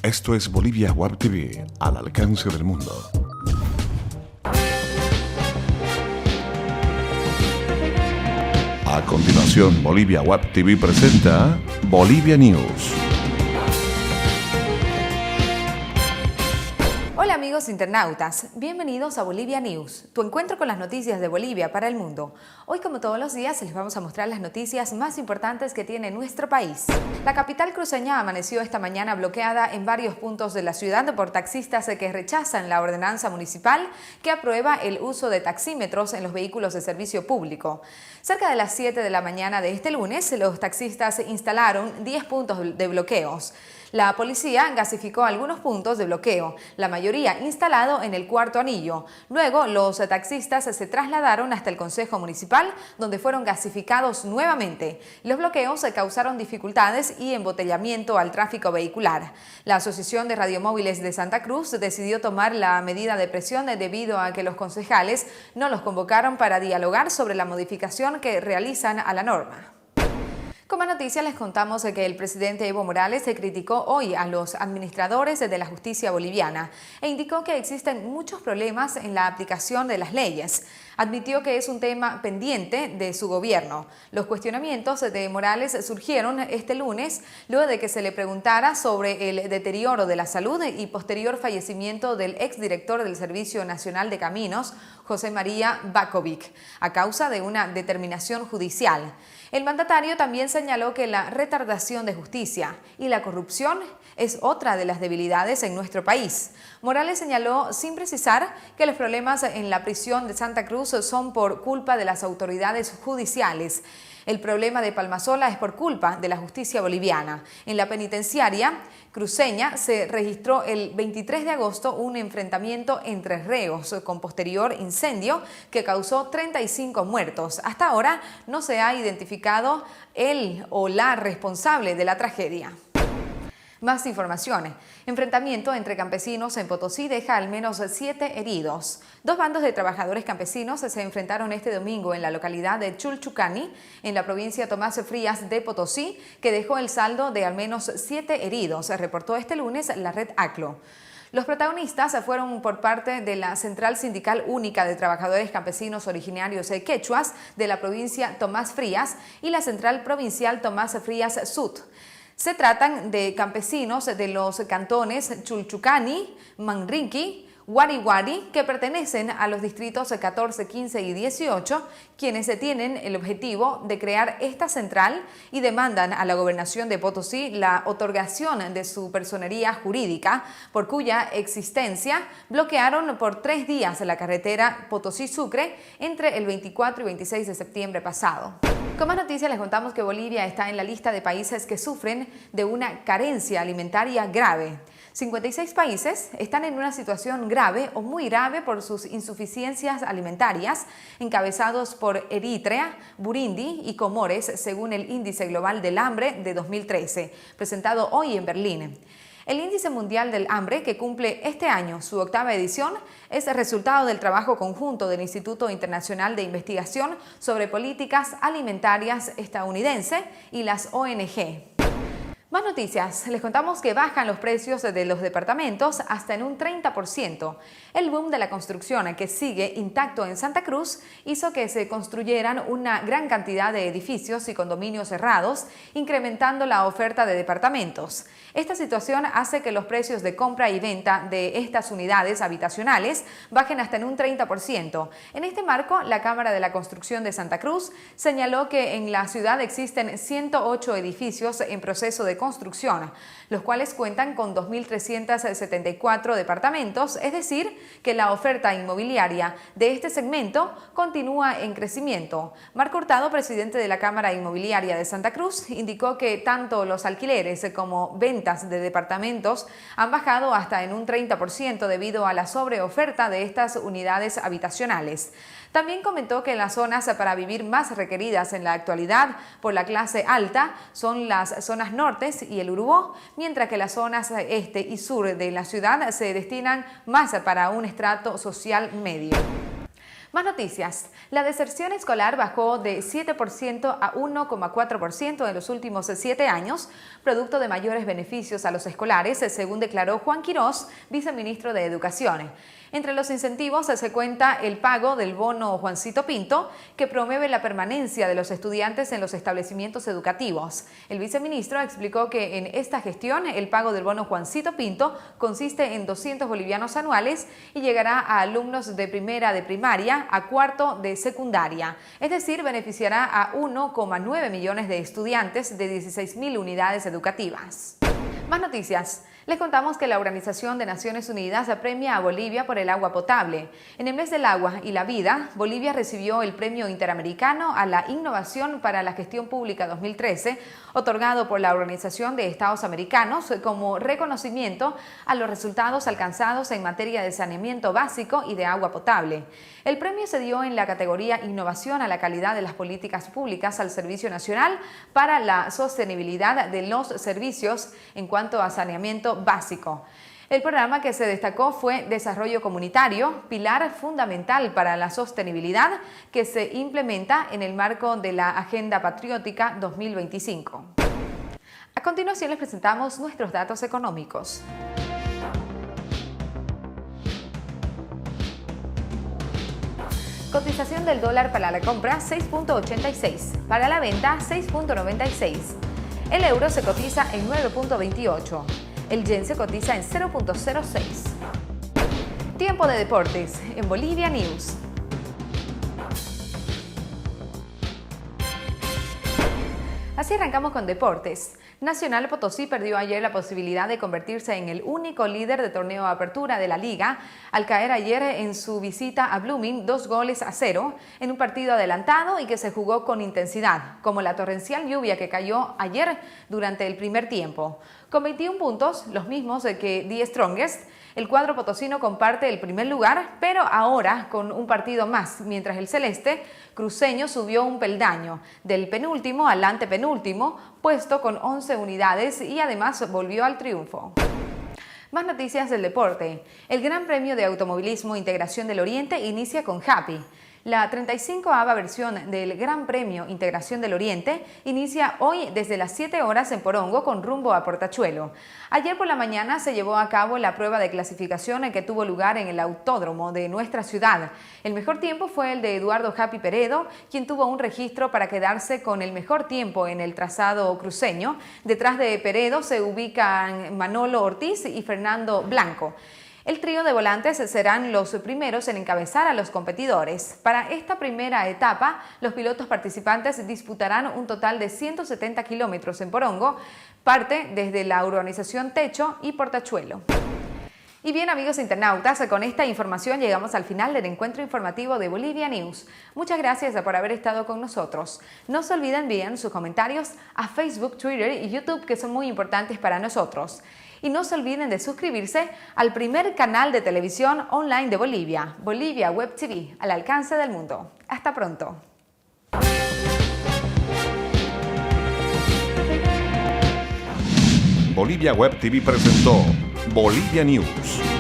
Esto es Bolivia Web TV, al alcance del mundo. A continuación, Bolivia Web TV presenta Bolivia News. Hola amigos internautas, bienvenidos a Bolivia News, tu encuentro con las noticias de Bolivia para el mundo. Hoy, como todos los días, les vamos a mostrar las noticias más importantes que tiene nuestro país. La capital cruceña amaneció esta mañana bloqueada en varios puntos de la ciudad por taxistas que rechazan la ordenanza municipal que aprueba el uso de taxímetros en los vehículos de servicio público. Cerca de las 7 de la mañana de este lunes, los taxistas instalaron 10 puntos de bloqueos. La policía gasificó algunos puntos de bloqueo, la mayoría instalado en el cuarto anillo. Luego, los taxistas se trasladaron hasta el Consejo Municipal, donde fueron gasificados nuevamente. Los bloqueos causaron dificultades y embotellamiento al tráfico vehicular. La Asociación de Radiomóviles de Santa Cruz decidió tomar la medida de presión debido a que los concejales no los convocaron para dialogar sobre la modificación que realizan a la norma. Como noticia les contamos que el presidente Evo Morales criticó hoy a los administradores de la justicia boliviana e indicó que existen muchos problemas en la aplicación de las leyes. Admitió que es un tema pendiente de su gobierno. Los cuestionamientos de Morales surgieron este lunes luego de que se le preguntara sobre el deterioro de la salud y posterior fallecimiento del exdirector del Servicio Nacional de Caminos, José María Bakovic, a causa de una determinación judicial. El mandatario también señaló que la retardación de justicia y la corrupción es otra de las debilidades en nuestro país. Morales señaló, sin precisar, que los problemas en la prisión de Santa Cruz son por culpa de las autoridades judiciales. El problema de Palmasola es por culpa de la justicia boliviana. En la penitenciaria cruceña se registró el 23 de agosto un enfrentamiento entre reos con posterior incendio que causó 35 muertos. Hasta ahora no se ha identificado el o la responsable de la tragedia. Más informaciones. Enfrentamiento entre campesinos en Potosí deja al menos 7 heridos. Dos bandos de trabajadores campesinos se enfrentaron este domingo en la localidad de Chulchucani, en la provincia Tomás Frías de Potosí, que dejó el saldo de al menos 7 heridos, reportó este lunes la red ACLO. Los protagonistas fueron por parte de la Central Sindical Única de Trabajadores Campesinos Originarios Quechuas de la provincia Tomás Frías y la Central Provincial Tomás Frías Sud. Se tratan de campesinos de los cantones Chulchucani, Manrique, Guariguari, que pertenecen a los distritos 14, 15 y 18, quienes tienen el objetivo de crear esta central y demandan a la Gobernación de Potosí la otorgación de su personería jurídica, por cuya existencia bloquearon por 3 días la carretera Potosí-Sucre entre el 24 y 26 de septiembre pasado. Con más noticias les contamos que Bolivia está en la lista de países que sufren de una carencia alimentaria grave. 56 países están en una situación grave o muy grave por sus insuficiencias alimentarias, encabezados por Eritrea, Burundi y Comores, según el Índice Global del Hambre de 2013, presentado hoy en Berlín. El Índice Mundial del Hambre, que cumple este año su 8ª edición, es el resultado del trabajo conjunto del Instituto Internacional de Investigación sobre Políticas Alimentarias estadounidense y las ONG. Más noticias. Les contamos que bajan los precios de los departamentos hasta en un 30%. El boom de la construcción, que sigue intacto en Santa Cruz, hizo que se construyeran una gran cantidad de edificios y condominios cerrados, incrementando la oferta de departamentos. Esta situación hace que los precios de compra y venta de estas unidades habitacionales bajen hasta en un 30%. En este marco, la Cámara de la Construcción de Santa Cruz señaló que en la ciudad existen 108 edificios en proceso de construcción, los cuales cuentan con 2.374 departamentos, es decir, que la oferta inmobiliaria de este segmento continúa en crecimiento. Marco Hurtado, presidente de la Cámara Inmobiliaria de Santa Cruz, indicó que tanto los alquileres como ventas de departamentos han bajado hasta en un 30% debido a la sobreoferta de estas unidades habitacionales. También comentó que las zonas para vivir más requeridas en la actualidad por la clase alta son las zonas nortes y el Urubó, mientras que las zonas este y sur de la ciudad se destinan más para un estrato social medio. Más noticias. La deserción escolar bajó de 7% a 1,4% en los últimos 7 años, producto de mayores beneficios a los escolares, según declaró Juan Quirós, viceministro de Educación. Entre los incentivos se cuenta el pago del bono Juancito Pinto, que promueve la permanencia de los estudiantes en los establecimientos educativos. El viceministro explicó que en esta gestión el pago del bono Juancito Pinto consiste en 200 bolivianos anuales y llegará a alumnos de primera de primaria a cuarto de secundaria, es decir, beneficiará a 1,9 millones de estudiantes de 16.000 unidades educativas. Más noticias. Les contamos que la Organización de Naciones Unidas premia a Bolivia por el agua potable. En el mes del agua y la vida, Bolivia recibió el Premio Interamericano a la Innovación para la Gestión Pública 2013, otorgado por la Organización de Estados Americanos como reconocimiento a los resultados alcanzados en materia de saneamiento básico y de agua potable. El premio se dio en la categoría Innovación a la calidad de las políticas públicas al Servicio Nacional para la sostenibilidad de los servicios en cuanto a saneamiento básico. El programa que se destacó fue Desarrollo Comunitario, pilar fundamental para la sostenibilidad que se implementa en el marco de la Agenda Patriótica 2025. A continuación les presentamos nuestros datos económicos. Cotización del dólar para la compra 6.86, para la venta 6.96. El euro se cotiza en 9.28. El yen se cotiza en 0.06. Tiempo de deportes en Bolivia News. Así arrancamos con deportes. Nacional Potosí perdió ayer la posibilidad de convertirse en el único líder de torneo de apertura de la liga al caer ayer en su visita a Blooming 2-0 en un partido adelantado y que se jugó con intensidad, como la torrencial lluvia que cayó ayer durante el primer tiempo. Con 21 puntos, los mismos que The Strongest, el cuadro potosino comparte el primer lugar, pero ahora con un partido más, mientras el celeste cruceño subió un peldaño, del penúltimo al antepenúltimo, puesto con 11 unidades y además volvió al triunfo. Más noticias del deporte. El Gran Premio de Automovilismo Integración del Oriente inicia con Happy. La 35ª versión del Gran Premio Integración del Oriente inicia hoy desde las 7 horas en Porongo con rumbo a Portachuelo. Ayer por la mañana se llevó a cabo la prueba de clasificación que tuvo lugar en el autódromo de nuestra ciudad. El mejor tiempo fue el de Eduardo Happy Peredo, quien tuvo un registro para quedarse con el mejor tiempo en el trazado cruceño. Detrás de Peredo se ubican Manolo Ortiz y Fernando Blanco. El trío de volantes serán los primeros en encabezar a los competidores. Para esta primera etapa, los pilotos participantes disputarán un total de 170 kilómetros en Porongo, parte desde la urbanización Techo y Portachuelo. Y bien, amigos internautas, con esta información llegamos al final del encuentro informativo de Bolivia News. Muchas gracias por haber estado con nosotros. No se olviden enviar sus comentarios a Facebook, Twitter y YouTube, que son muy importantes para nosotros. Y no se olviden de suscribirse al primer canal de televisión online de Bolivia, Bolivia Web TV, al alcance del mundo. Hasta pronto. Bolivia Web TV presentó Bolivia News.